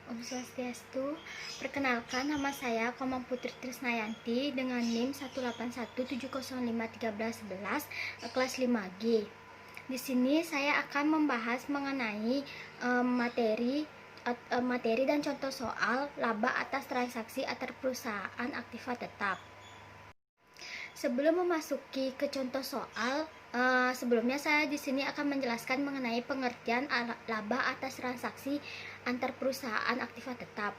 Om Swastiastu. Perkenalkan, nama saya Komang Putri Trisnayanti dengan NIM 181705311 kelas 5G. Di sini saya akan membahas mengenai materi dan contoh soal laba atas transaksi antar perusahaan aktiva tetap. Sebelum memasuki ke contoh soal, sebelumnya saya di sini akan menjelaskan mengenai pengertian laba atas transaksi antar perusahaan aktiva tetap.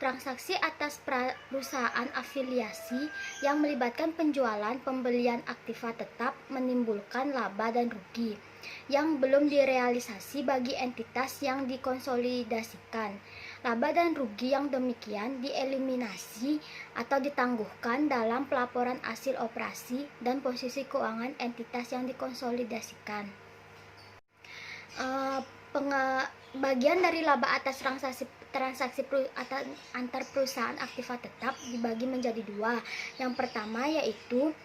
Transaksi atas perusahaan afiliasi yang melibatkan penjualan pembelian aktiva tetap menimbulkan laba dan rugi yang belum direalisasi bagi entitas yang dikonsolidasikan. Laba dan rugi yang demikian dieliminasi atau ditangguhkan dalam pelaporan hasil operasi dan posisi keuangan entitas yang dikonsolidasikan. Bagian dari laba atas transaksi antar perusahaan aktiva tetap dibagi menjadi dua. Yang pertama yaitu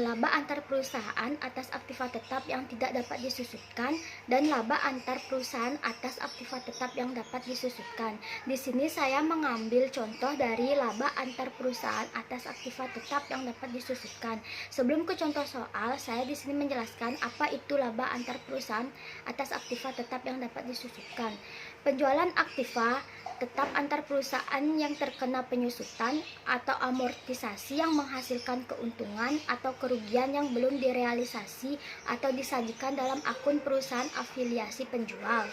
laba antar perusahaan atas aktiva tetap yang tidak dapat disusutkan dan laba antar perusahaan atas aktiva tetap yang dapat disusutkan. Di sini saya mengambil contoh dari laba antar perusahaan atas aktiva tetap yang dapat disusutkan. Sebelum ke contoh soal, saya di sini menjelaskan apa itu laba antar perusahaan atas aktiva tetap yang dapat disusutkan. Penjualan aktiva tetap antar perusahaan yang terkena penyusutan atau amortisasi yang menghasilkan keuntungan atau kerugian yang belum direalisasi atau disajikan dalam akun perusahaan afiliasi penjual.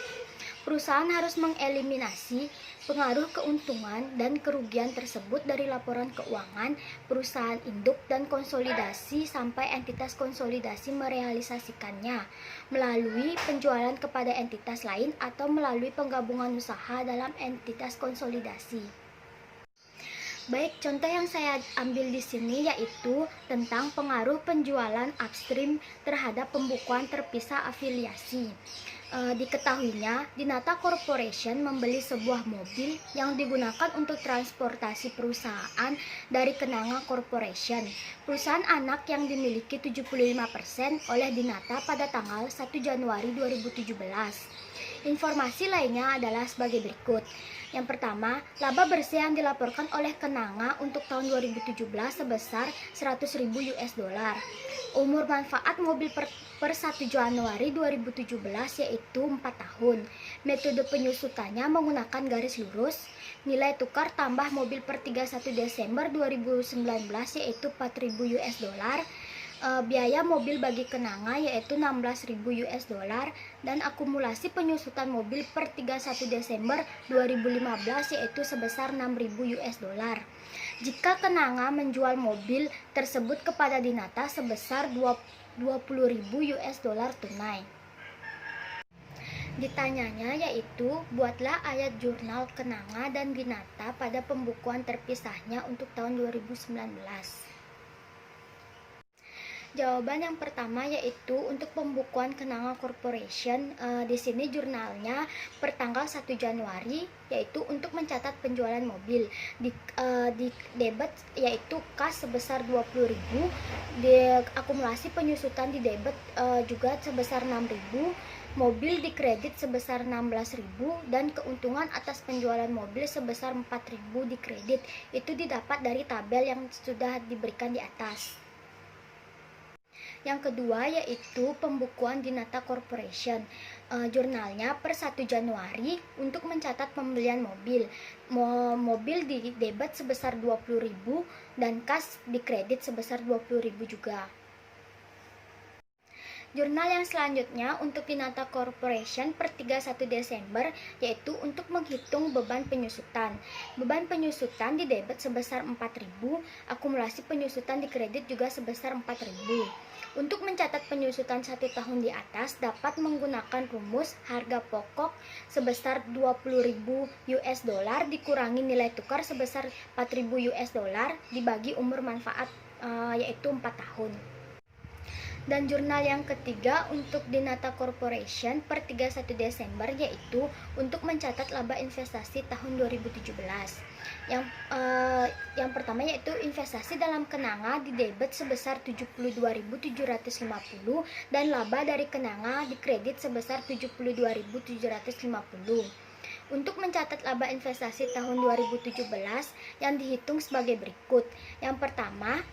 Perusahaan harus mengeliminasi pengaruh keuntungan dan kerugian tersebut dari laporan keuangan perusahaan induk dan konsolidasi sampai entitas konsolidasi merealisasikannya melalui penjualan kepada entitas lain atau melalui penggabungan usaha dalam entitas konsolidasi. Baik, contoh yang saya ambil di sini yaitu tentang pengaruh penjualan upstream terhadap pembukuan terpisah afiliasi. Diketahuinya, Dinata Corporation membeli sebuah mobil yang digunakan untuk transportasi perusahaan dari Kenanga Corporation, perusahaan anak yang dimiliki 75% oleh Dinata pada tanggal 1 Januari 2017. Informasi lainnya adalah sebagai berikut. Yang pertama, laba bersih yang dilaporkan oleh Kenanga untuk tahun 2017 sebesar 100.000 US dollar. Umur manfaat mobil per 1 Januari 2017 yaitu 4 tahun. Metode penyusutannya menggunakan garis lurus. Nilai tukar tambah mobil per 31 Desember 2019 yaitu 4.000 US dollar. Biaya mobil bagi Kenanga yaitu 16.000 US dollar dan akumulasi penyusutan mobil per 31 Desember 2015 yaitu sebesar 6.000 US dollar. Jika Kenanga menjual mobil tersebut kepada Dinata sebesar 20.000 US dollar tunai. Ditanyanya yaitu, buatlah ayat jurnal Kenanga dan Dinata pada pembukuan terpisahnya untuk tahun 2019. Jawaban yang pertama yaitu untuk pembukuan Kenanga Corporation, di sini jurnalnya per tanggal 1 Januari yaitu untuk mencatat penjualan mobil. Di debit yaitu kas sebesar 20.000, di akumulasi penyusutan di debit juga sebesar 6.000, mobil di kredit sebesar 16.000 dan keuntungan atas penjualan mobil sebesar 4.000 di kredit. Itu didapat dari tabel yang sudah diberikan di atas. Yang kedua yaitu pembukuan Dinata Corporation. Jurnalnya per 1 Januari untuk mencatat pembelian mobil. Mobil di debit sebesar 20.000 dan kas di kredit sebesar 20.000 juga. Jurnal yang selanjutnya untuk Dinata Corporation per 31 Desember yaitu untuk menghitung beban penyusutan. Beban penyusutan di debit sebesar 4.000, akumulasi penyusutan di kredit juga sebesar 4.000. Untuk mencatat penyusutan 1 tahun di atas dapat menggunakan rumus harga pokok sebesar 20.000 US dollar dikurangi nilai tukar sebesar 4.000 US dollar dibagi umur manfaat yaitu 4 tahun. Dan jurnal yang ketiga untuk Dinata Corporation per 31 Desember yaitu untuk mencatat laba investasi tahun 2017. Yang pertama yaitu investasi dalam Kenanga di debit sebesar 72.750 dan laba dari Kenanga di kredit sebesar 72.750. Untuk mencatat laba investasi tahun 2017 yang dihitung sebagai berikut. Yang pertama,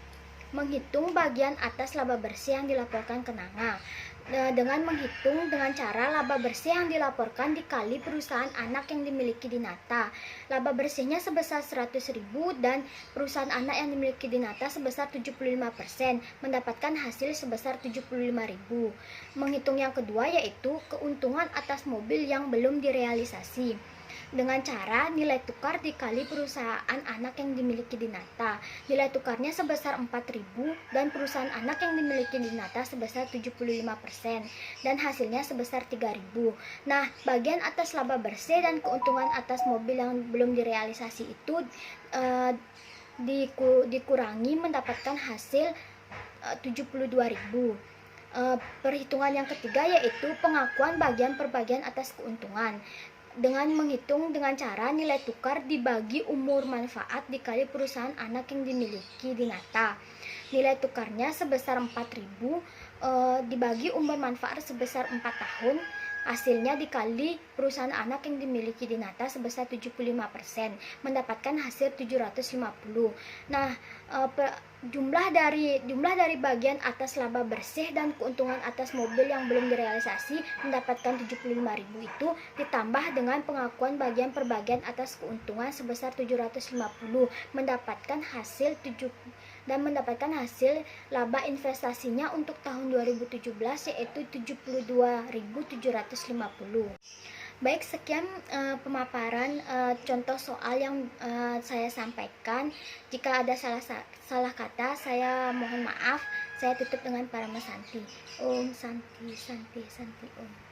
menghitung bagian atas laba bersih yang dilaporkan ke Nanga. Dengan menghitung dengan cara laba bersih yang dilaporkan dikali perusahaan anak yang dimiliki Dinata. Laba bersihnya sebesar 100.000 dan perusahaan anak yang dimiliki Dinata sebesar 75%, mendapatkan hasil sebesar 75.000. Menghitung yang kedua yaitu keuntungan atas mobil yang belum direalisasi. Dengan cara nilai tukar dikali perusahaan anak yang dimiliki Dinata. Nilai tukarnya sebesar 4.000 dan perusahaan anak yang dimiliki Dinata sebesar 75% dan hasilnya sebesar 3.000. Nah, bagian atas laba bersih dan keuntungan atas mobil yang belum direalisasi itu dikurangi mendapatkan hasil 72.000. Perhitungan yang ketiga yaitu pengakuan bagian per bagian atas keuntungan. Dengan menghitung dengan cara nilai tukar dibagi umur manfaat dikali perusahaan anak yang dimiliki Dinata. Nilai tukarnya sebesar 4.000 dibagi umur manfaat sebesar 4 tahun. Hasilnya dikali perusahaan anak yang dimiliki Dinata sebesar 75%, mendapatkan hasil 750. Nah, jumlah dari bagian atas laba bersih dan keuntungan atas mobil yang belum direalisasi mendapatkan 75.000 itu ditambah dengan pengakuan bagian per bagian atas keuntungan sebesar 750, mendapatkan hasil laba investasinya untuk tahun 2017 yaitu 72.750. Baik, sekian pemaparan contoh soal yang saya sampaikan. Jika ada salah kata, saya mohon maaf. Saya tutup dengan Parama Santi. Om Santi Santi Santi Om.